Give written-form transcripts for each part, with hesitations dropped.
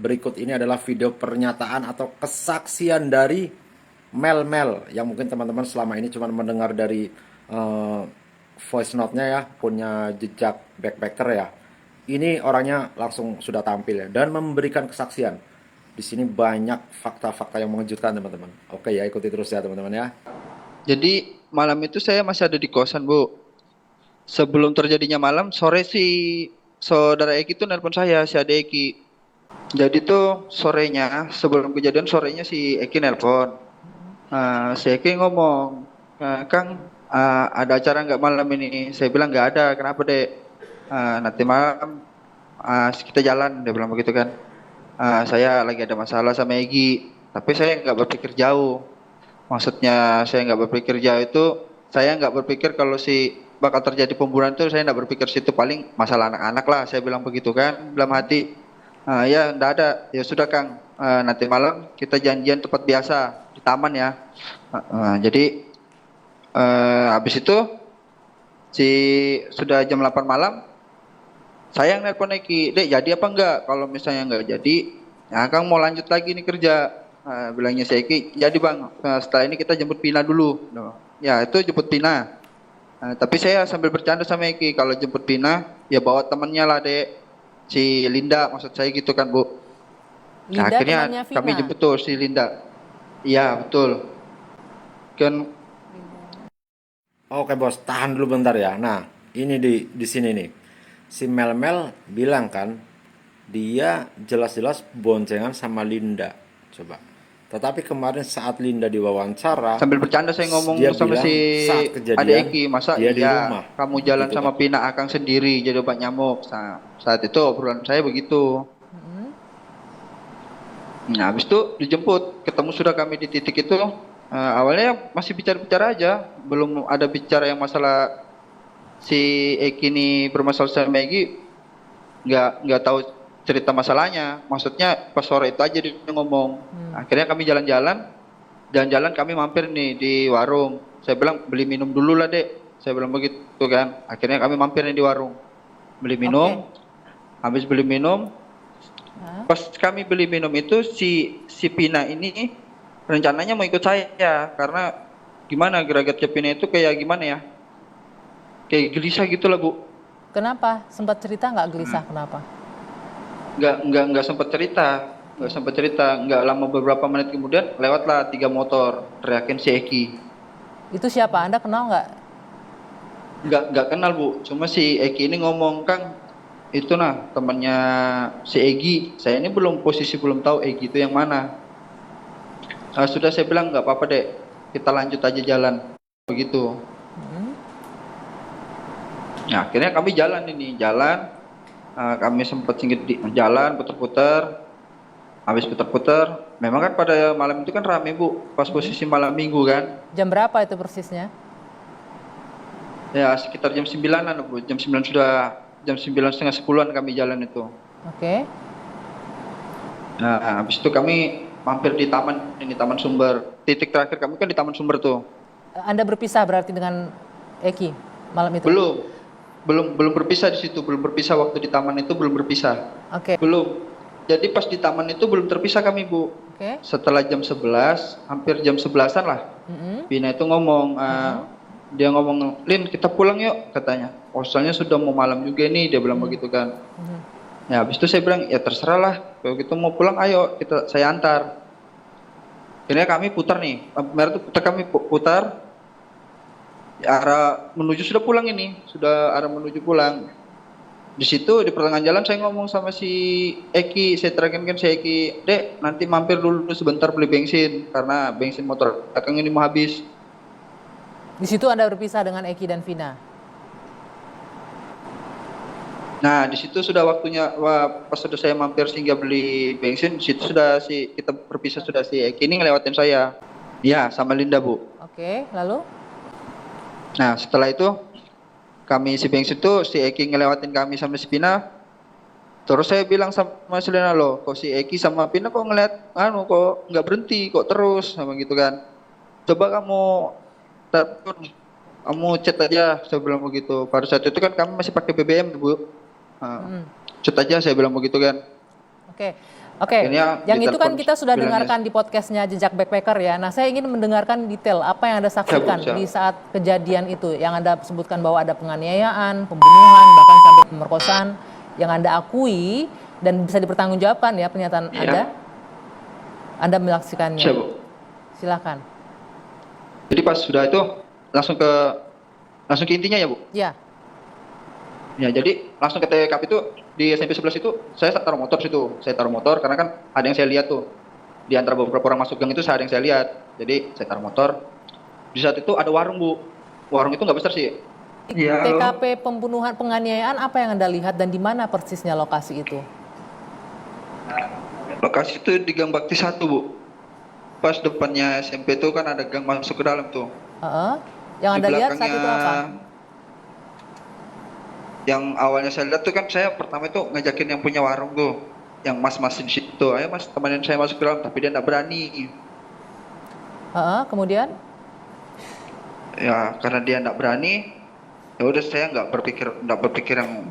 berikut ini adalah video pernyataan atau kesaksian dari Mel yang mungkin teman-teman selama ini cuma mendengar dari voice note-nya ya, punya jejak backpacker ya. Ini orangnya langsung sudah tampil ya dan memberikan kesaksian. Di sini banyak fakta-fakta yang mengejutkan teman-teman. Oke ya, ikuti terus ya teman-teman ya. Jadi malam itu saya masih ada di kosan, Bu. Sebelum terjadinya malam, sore si saudara Eki tuh nelpon saya, si Ade Eki. Jadi tuh sorenya, sebelum kejadian sorenya si Eki nelpon. Si Eki ngomong, Kang, ada acara nggak malam ini? Saya bilang nggak ada. Kenapa, Dek? Nanti malam kita jalan, dia bilang begitu kan. Saya lagi ada masalah sama Egi, tapi saya nggak berpikir jauh. Maksudnya saya nggak berpikir jauh itu, saya nggak berpikir kalau si bakal terjadi pembunuhan itu, saya nggak berpikir situ, paling masalah anak-anak lah, saya bilang begitu kan dalam hati. Ya nggak ada, ya sudah Kang. Nanti malam kita janjian tempat biasa di taman ya. Jadi habis itu si sudah jam 8 malam saya yang nelpon Eki, Dek jadi apa enggak? Kalau misalnya enggak jadi, ya Kang mau lanjut lagi nih kerja. Bilangnya si Eki, jadi Bang, setelah ini kita jemput Pina dulu. Ya itu jemput Pina. Tapi saya sambil bercanda sama Eki, kalau jemput Pina ya bawa temennya lah, Dek. Si Linda maksud saya gitu kan, Bu. Nah, Linda akhirnya temannya kami Vina. jemput tuh si Linda. Iya betul. Kan Oke bos, tahan dulu bentar ya. Nah, ini di sini nih. Si Mel bilang kan dia jelas-jelas boncengan sama Linda. Coba. Tetapi kemarin saat Linda diwawancara, sambil bercanda saya ngomong dia sama bilang si saat Ade kejadian Eki, masa dia di iya rumah. kamu jalan Gitu sama kan. Pina Akang sendiri jadi obat nyamuk. Saat itu obrolan saya begitu. Nah, habis itu dijemput, ketemu sudah kami di titik itu. Awalnya masih bicara-bicara aja, belum ada bicara yang masalah si Eki ini bermasalah sama Egi, nggak tahu cerita masalahnya. Maksudnya pas sore itu aja dia ngomong. Akhirnya kami jalan-jalan kami mampir nih di warung. Saya bilang beli minum dulu lah, Dek. Saya bilang begitu kan. Akhirnya kami mampir nih di warung, beli minum. Habis beli minum, pas kami beli minum itu si Pina ini rencananya mau ikut saya karena gimana geragatnya Pina itu kayak gimana ya? Kayak gelisah gitu lah, Bu. Kenapa? Sempat cerita nggak gelisah kenapa? Nggak sempat cerita, nggak lama beberapa menit kemudian lewatlah 3 motor teriakin si Eki. Itu siapa? Anda kenal nggak? Nggak kenal, Bu, cuma si Eki ini ngomong, Kang itu nah temannya si Egi. Saya ini belum tahu Egi itu yang mana. Sudah saya bilang nggak apa-apa, Dek, kita lanjut aja jalan begitu. Nah, akhirnya kami jalan. Kami sempat singgah di jalan, putar-putar. Habis putar-putar, memang kan pada malam itu kan rame, Bu, pas posisi malam minggu kan. Jam berapa itu persisnya? Ya sekitar jam 9-an, Bu. Jam 9 sudah, jam 9 setengah 10-an kami jalan itu. Oke. Nah, habis itu kami mampir di taman, ini Taman Sumber. Titik terakhir kami kan di Taman Sumber tuh. Anda berpisah berarti dengan Eki malam itu? Belum berpisah di situ, belum berpisah waktu di taman itu, belum berpisah. Oke. Belum. Jadi pas di taman itu belum terpisah kami, Bu. Oke. Setelah jam 11, hampir jam 11-an lah. Pina itu ngomong, dia ngomong, Lin kita pulang yuk, katanya. Oh, soalnya sudah mau malam juga nih, dia bilang begitu kan. Ya habis itu saya bilang, ya terserah lah, kalau gitu mau pulang ayo, saya antar. Akhirnya kami putar nih, kami putar, arah menuju sudah pulang ini, sudah arah menuju pulang. Di situ di pertengahan jalan saya ngomong sama si Eki, saya terakhir si Eki, Dek nanti mampir dulu sebentar beli bensin karena bensin motor Akang ini mau habis. Di situ Anda berpisah dengan Eki dan Vina. Nah di situ sudah waktunya, pas sudah saya mampir sehingga beli bensin, di situ sudah kita berpisah, sudah si Eki ini ngelewatin saya, ya sama Linda, Bu. Oke, lalu? Nah setelah itu kami si bensin itu si Eki ngelewatin kami sama si Pina. Terus saya bilang sama si Lena, loh kok si Eki sama Pina kok ngeliat kok nggak berhenti kok terus sama gitu kan. Coba kamu chat aja, saya bilang begitu. Pada saat itu kan kami masih pakai BBM, Bu. Chat aja saya bilang begitu kan. Oke, oke. Akhirnya Yang itu kan ditelepon, kita sudah bilangnya, dengarkan di podcastnya Jejak Backpacker ya. Nah, saya ingin mendengarkan detail apa yang Anda saksikan Siap. di saat kejadian itu. Yang Anda sebutkan bahwa ada penganiayaan, pembunuhan, bahkan sampai pemerkosaan yang Anda akui dan bisa dipertanggungjawabkan ya pernyataan Iya. Anda. Anda menyaksikannya. Siap, Bu. Silakan. Jadi pas sudah itu langsung ke intinya ya, Bu. Ya. Ya, jadi langsung ke TKP itu di SMP 11 itu saya taruh motor situ. Saya taruh motor karena kan ada yang saya lihat tuh. Di antara beberapa orang masuk gang itu ada yang saya lihat. Jadi saya taruh motor. Di saat itu ada warung, Bu. Warung itu nggak besar sih. Iya, halo. TKP pembunuhan penganiayaan apa yang Anda lihat dan di mana persisnya lokasi itu? Lokasi itu di Gang Bakti 1, Bu. Pas depannya SMP itu kan ada gang masuk ke dalam tuh. Heeh. Yang Di Anda lihat saat itu belakangnya- apa? Yang awalnya saya lihat tuh kan saya pertama itu ngajakin yang punya warung tuh. Yang mas-mas di situ. Ayo mas, temenin saya masuk ke dalam. Tapi dia nggak berani. Heeh, kemudian? Ya, karena dia nggak berani. Ya udah saya nggak berpikir yang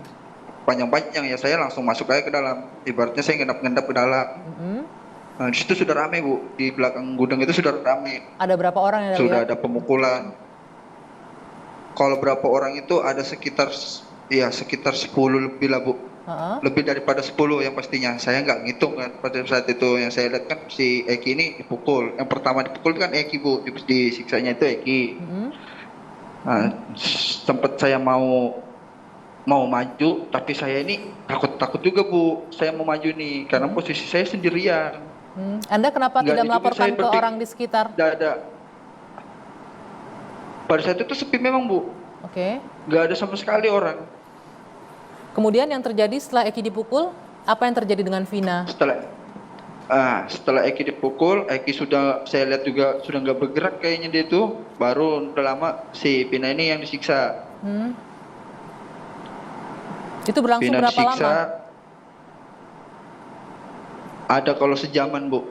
panjang-panjang ya, saya langsung masuk aja ke dalam. Ibaratnya saya ngendap-ngendap ke dalam. Mhm. Nah, di situ sudah ramai, Bu. Di belakang gudang itu sudah ramai. Ada berapa orang yang Anda Sudah lihat? ada pemukulan. Kalau berapa orang itu ada sekitar 10 lebih lah, Bu. Heeh. Lebih daripada 10 yang pastinya. Saya nggak ngitung kan pada saat itu. Yang saya lihat kan si Eki ini dipukul. Yang pertama dipukul kan Eki, Bu. Disiksanya itu Eki. Mhm. Nah, sempat saya mau maju, tapi saya ini takut juga, Bu. Saya mau maju nih karena posisi saya sendirian. Anda kenapa Nggak, tidak jadi melaporkan saya ke orang di sekitar? Nggak ada. Pada saat itu sepi memang, Bu. Oke. Nggak ada sama sekali orang. Kemudian yang terjadi setelah Eki dipukul, apa yang terjadi dengan Vina? Setelah Eki dipukul, Eki sudah saya lihat juga sudah nggak bergerak kayaknya dia itu. Baru udah lama si Pina ini yang disiksa. Itu berlangsung Pina berapa disiksa. lama? Ada kalau sejaman, Bu.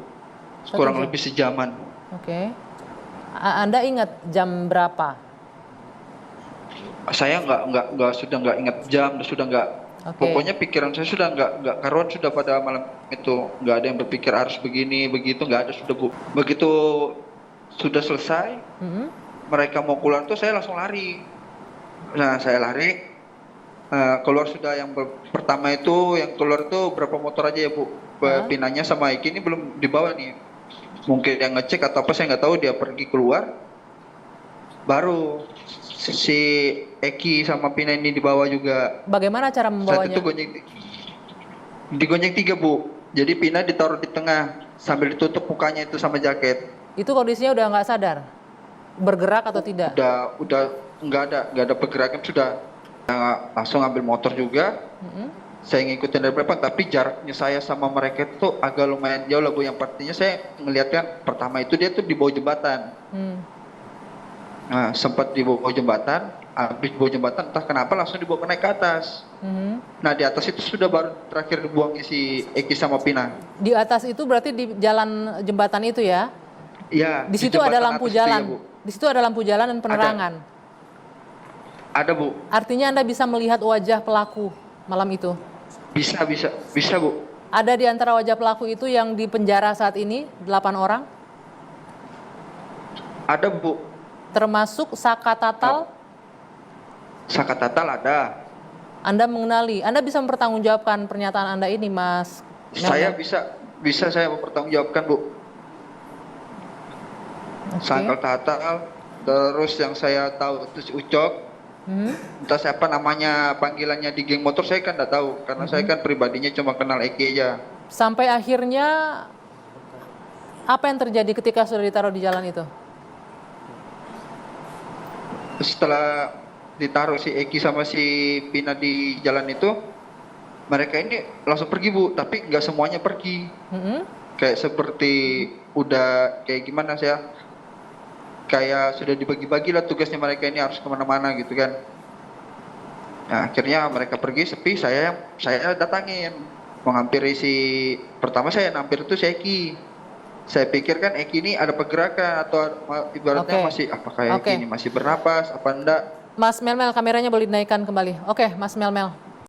Kurang jam. lebih sejaman. Oke. Anda ingat jam berapa? Saya nggak ingat jam, sudah nggak. Oke. Pokoknya pikiran saya sudah nggak karuan sudah pada malam itu. Nggak ada yang berpikir harus begini begitu, nggak ada sudah, Bu. Begitu sudah selesai, mereka mau keluar tuh saya langsung lari. Nah, saya lari. Keluar sudah yang pertama itu, yang keluar tuh berapa motor aja ya, Bu. Pinanya sama Eki ini belum dibawa nih. Mungkin dia ngecek atau apa saya nggak tahu, dia pergi keluar. Baru si Eki sama Pina ini dibawa juga. Bagaimana cara Saat membawanya? itu digonjeng 3, Bu. Jadi Pina ditaruh di tengah sambil ditutup mukanya itu sama jaket. Itu kondisinya udah nggak sadar? Bergerak atau tidak? Udah nggak ada pergerakan sudah. Langsung ambil motor juga. Saya ngikutin dari belakang, tapi jaraknya saya sama mereka itu agak lumayan jauh lah, Bu. Yang pastinya saya ngelihatnya pertama itu dia tuh di bawah jembatan. Nah, sempat di bawah jembatan, habis bawah jembatan entah kenapa langsung dibawa naik ke atas. Nah, di atas itu sudah baru terakhir dibuangnya si Eki sama Pina. Di atas itu berarti di jalan jembatan itu ya? Iya. Di situ ada jembatan lampu atas itu ya, jalan. Bu. Di situ ada lampu jalan dan penerangan. Ada, Bu. Artinya Anda bisa melihat wajah pelaku malam itu. Bisa, Bu. Ada di antara wajah pelaku itu yang di penjara saat ini 8 orang, Ada, Bu. termasuk Saka Tatal. Saka Tatal ada. Anda mengenali, Anda bisa mempertanggungjawabkan pernyataan Anda ini, Mas. Saya Melmel? bisa saya mempertanggungjawabkan, Bu. Oke. Saka Tatal, terus yang saya tahu itu si Ucok. Entah siapa namanya panggilannya di geng motor saya kan nggak tahu karena saya kan pribadinya cuma kenal Eki aja. Sampai akhirnya apa yang terjadi ketika sudah ditaruh di jalan itu? Setelah ditaruh si Eki sama si Pina di jalan itu, mereka ini langsung pergi, Bu, tapi nggak semuanya pergi. Kayak seperti udah kayak gimana saya, kayak sudah dibagi-bagi lah tugasnya, mereka ini harus kemana-mana gitu kan. Nah, akhirnya mereka pergi sepi, saya datangin menghampiri pertama saya nampir itu si Eki. Saya pikir kan Eki ini ada pergerakan atau ibaratnya masih apakah Eki ini masih bernapas apa enggak. Mas Melmel, kameranya boleh dinaikkan kembali. Oke, Mas Melmel.